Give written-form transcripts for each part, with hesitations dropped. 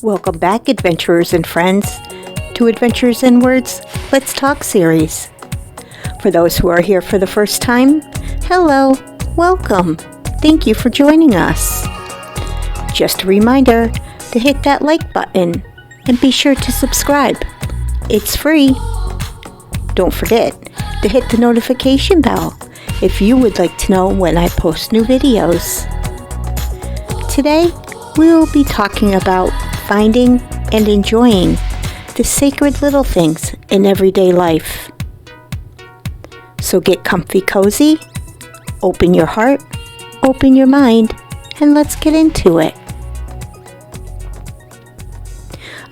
Welcome back, adventurers and friends, to Adventures in Words Let's Talk series. For those who are here for the first time, hello, welcome. Thank you for joining us. Just a reminder to hit that like button and be sure to subscribe. It's free. Don't forget to hit the notification bell if you would like to know when I post new videos. Today, we will be talking about finding and enjoying the sacred little things in everyday life. So get comfy cozy, open your heart, open your mind, and let's get into it.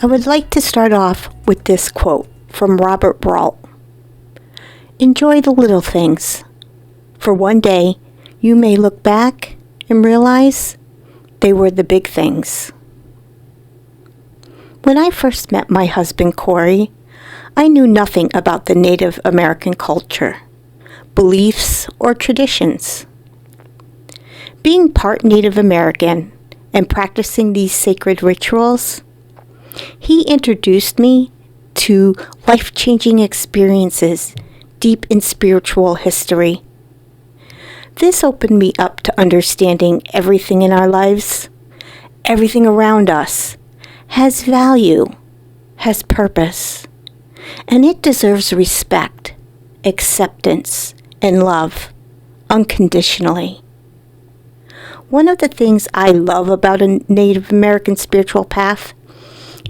I would like to start off with this quote from Robert Brault. Enjoy the little things, for one day you may look back and realize they were the big things. When I first met my husband, Corey, I knew nothing about the Native American culture, beliefs, or traditions. Being part Native American and practicing these sacred rituals, he introduced me to life-changing experiences deep in spiritual history. This opened me up to understanding everything in our lives, everything around us, has value, has purpose, and it deserves respect, acceptance, and love unconditionally. One of the things I love about a Native American spiritual path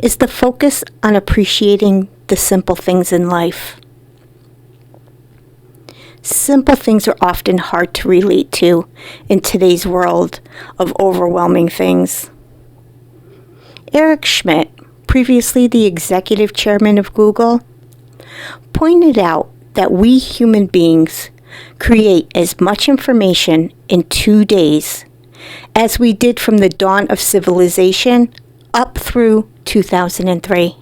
is the focus on appreciating the simple things in life. Simple things are often hard to relate to in today's world of overwhelming things. Eric Schmidt, previously the executive chairman of Google, pointed out that we human beings create as much information in 2 days as we did from the dawn of civilization up through 2003.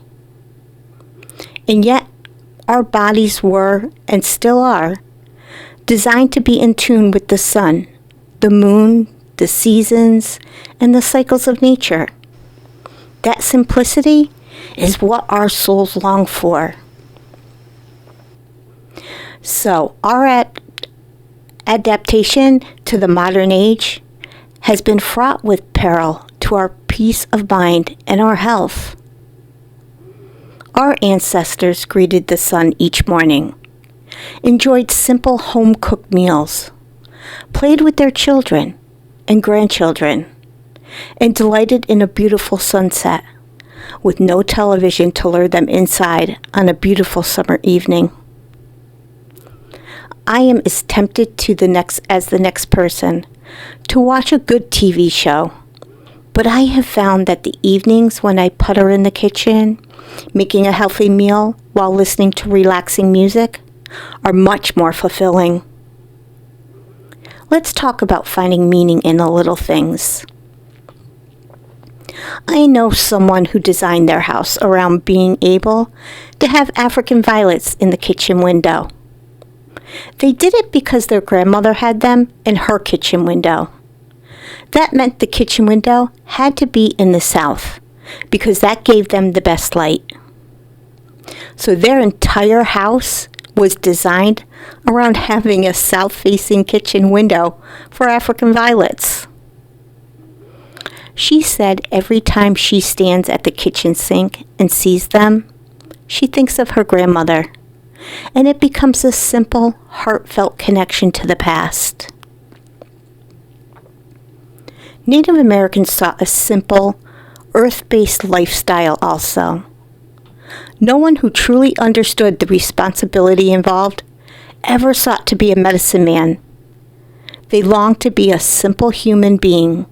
And yet, our bodies were, and still are, designed to be in tune with the sun, the moon, the seasons, and the cycles of nature. That simplicity is what our souls long for. So, our adaptation to the modern age has been fraught with peril to our peace of mind and our health. Our ancestors greeted the sun each morning, enjoyed simple home-cooked meals, played with their children and grandchildren, and delighted in a beautiful sunset with no television to lure them inside on a beautiful summer evening. I am as tempted as the next person to watch a good TV show, but I have found that the evenings when I putter in the kitchen, making a healthy meal while listening to relaxing music, are much more fulfilling. Let's talk about finding meaning in the little things. I know someone who designed their house around being able to have African violets in the kitchen window. They did it because their grandmother had them in her kitchen window. That meant the kitchen window had to be in the south because that gave them the best light. So their entire house was designed around having a south-facing kitchen window for African violets. She said every time she stands at the kitchen sink and sees them, she thinks of her grandmother, and it becomes a simple, heartfelt connection to the past. Native Americans sought a simple, earth-based lifestyle also. No one who truly understood the responsibility involved ever sought to be a medicine man. They longed to be a simple human being,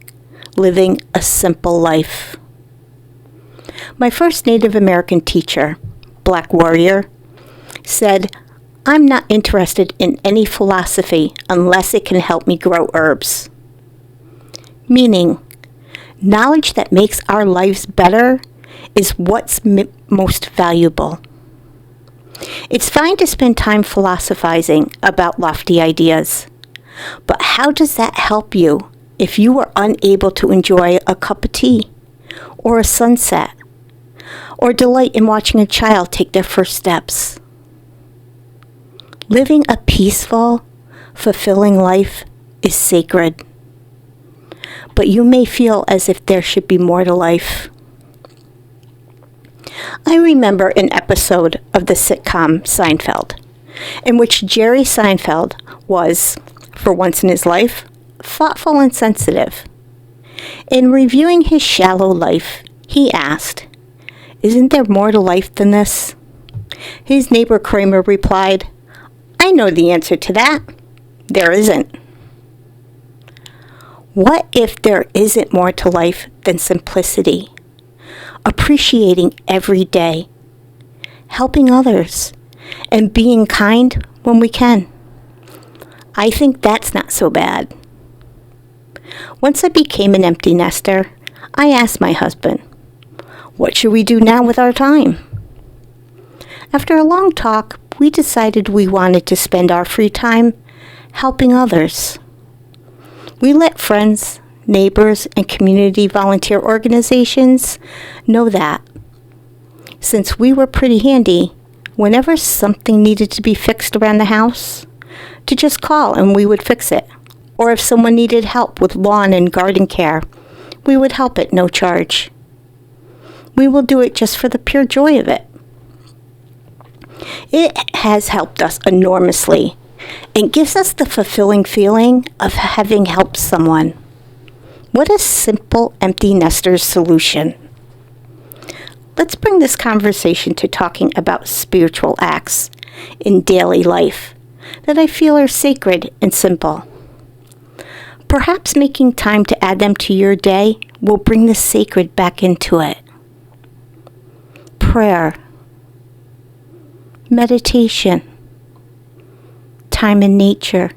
living a simple life. My first Native American teacher, Black Warrior, said, "I'm not interested in any philosophy unless it can help me grow herbs." Meaning, knowledge that makes our lives better is what's most valuable. It's fine to spend time philosophizing about lofty ideas, but how does that help you if you are unable to enjoy a cup of tea or a sunset, or delight in watching a child take their first steps. Living a peaceful, fulfilling life is sacred, but you may feel as if there should be more to life. I remember an episode of the sitcom Seinfeld, in which Jerry Seinfeld was, for once in his life, thoughtful and sensitive. In reviewing his shallow life, he asked, "Isn't there more to life than this?" His neighbor Kramer replied, "I know the answer to that. There isn't." What if there isn't more to life than simplicity, appreciating every day, helping others, and being kind when we can? I think that's not so bad. Once I became an empty nester, I asked my husband, "What should we do now with our time?" After a long talk, we decided we wanted to spend our free time helping others. We let friends, neighbors, and community volunteer organizations know that, since we were pretty handy, whenever something needed to be fixed around the house, to just call and we would fix it. Or if someone needed help with lawn and garden care, we would help at no charge. We will do it just for the pure joy of it. It has helped us enormously and gives us the fulfilling feeling of having helped someone. What a simple empty nester's solution. Let's bring this conversation to talking about spiritual acts in daily life that I feel are sacred and simple. Perhaps making time to add them to your day will bring the sacred back into it. Prayer, meditation, time in nature,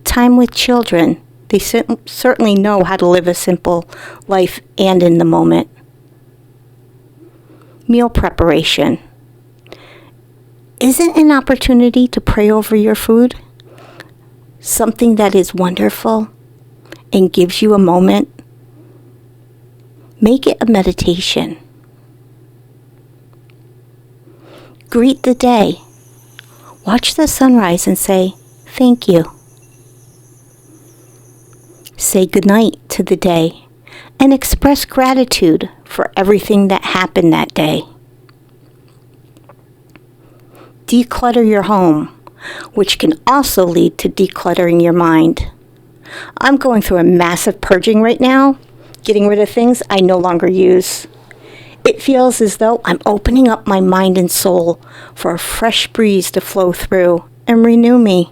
time with children. They certainly know how to live a simple life and in the moment. Meal preparation. Isn't an opportunity to pray over your food something that is wonderful and gives you a moment? Make it a meditation. Greet the day. Watch the sunrise and say, "Thank you." Say goodnight to the day and express gratitude for everything that happened that day. Declutter your home, which can also lead to decluttering your mind. I'm going through a massive purging right now, getting rid of things I no longer use. It feels as though I'm opening up my mind and soul for a fresh breeze to flow through and renew me.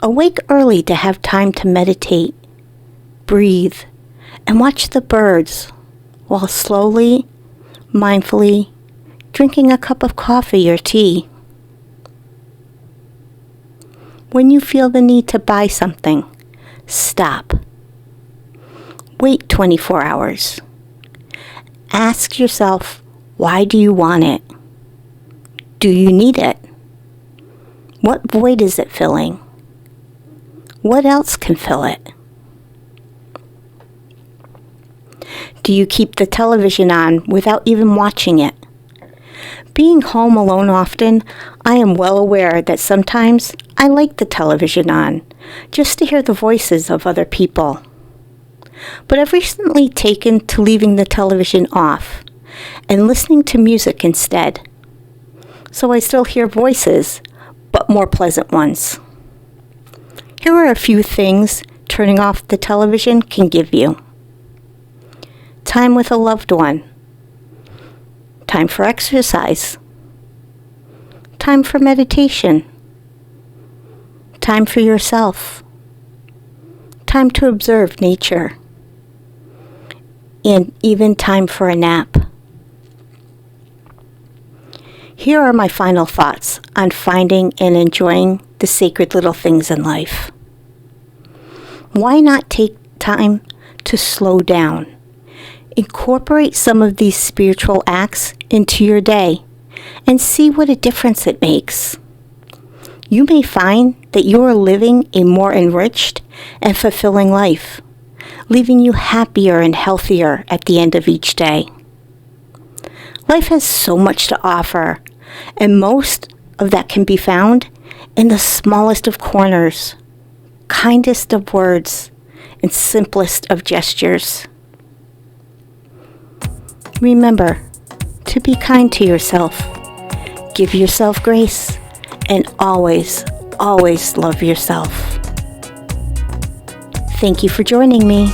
Awake early to have time to meditate, breathe, and watch the birds while slowly, mindfully drinking a cup of coffee or tea. When you feel the need to buy something, stop. Wait 24 hours. Ask yourself, why do you want it? Do you need it? What void is it filling? What else can fill it? Do you keep the television on without even watching it? Being home alone often, I am well aware that sometimes I like the television on, just to hear the voices of other people. But I've recently taken to leaving the television off and listening to music instead. So I still hear voices, but more pleasant ones. Here are a few things turning off the television can give you. Time with a loved one. Time for exercise. Time for meditation. Time for yourself. Time to observe nature. And even time for a nap. Here are my final thoughts on finding and enjoying the sacred little things in life. Why not take time to slow down? Incorporate some of these spiritual acts into your day and see what a difference it makes. You may find that you are living a more enriched and fulfilling life, leaving you happier and healthier at the end of each day. Life has so much to offer, and most of that can be found in the smallest of corners, kindest of words, and simplest of gestures. Remember to be kind to yourself, give yourself grace, and always, always love yourself. Thank you for joining me.